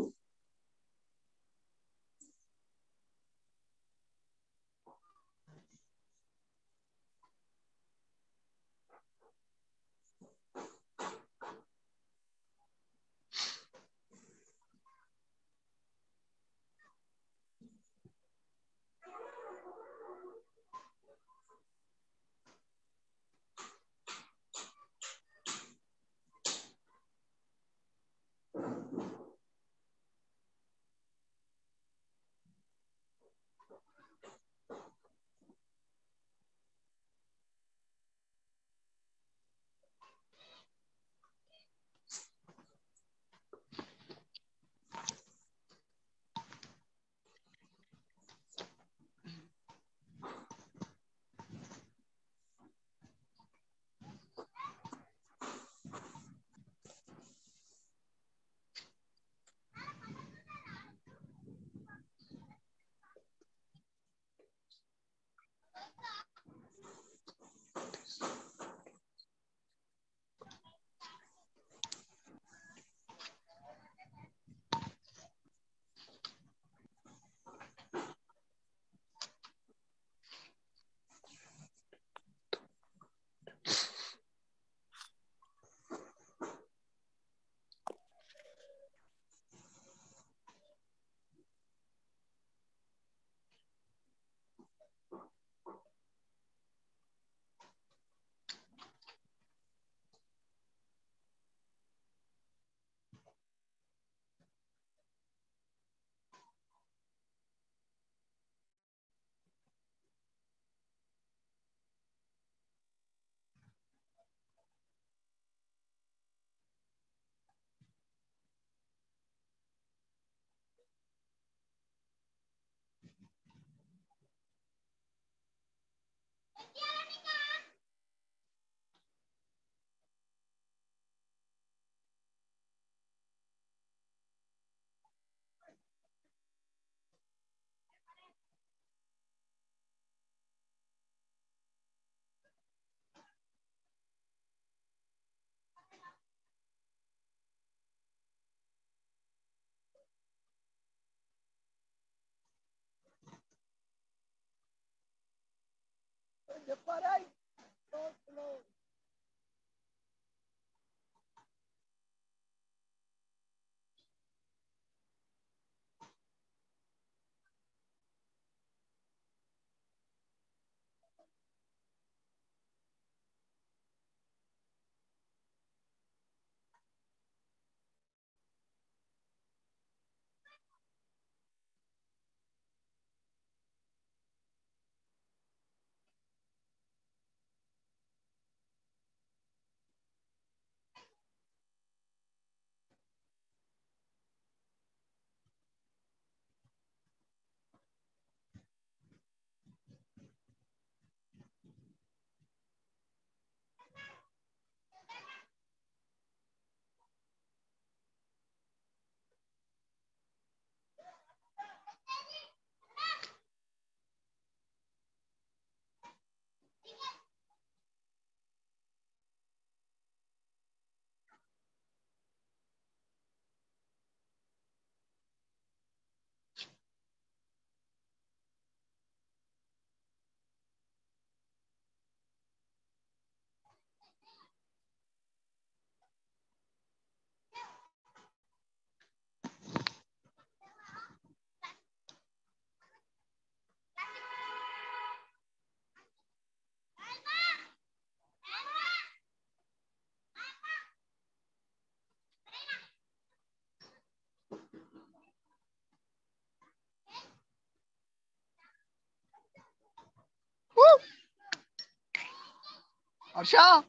Arsha?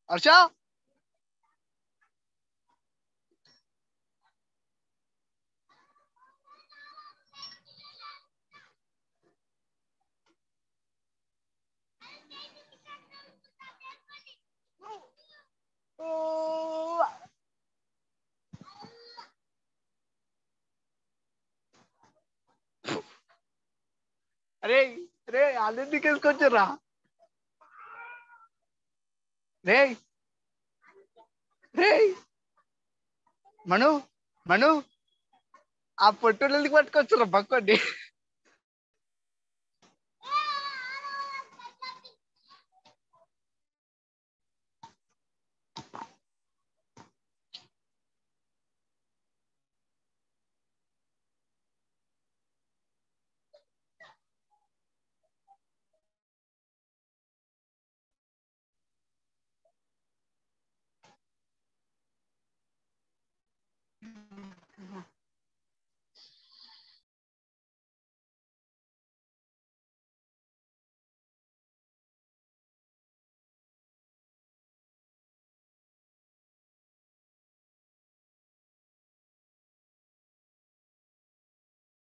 Arsha? అరే రే అల్లెందుకు తీసుకొచ్చిర్రా రే రే మను మను ఆ పొట్టులు ఎందుకు పట్టుకొచ్చిర్రా పక్కోండి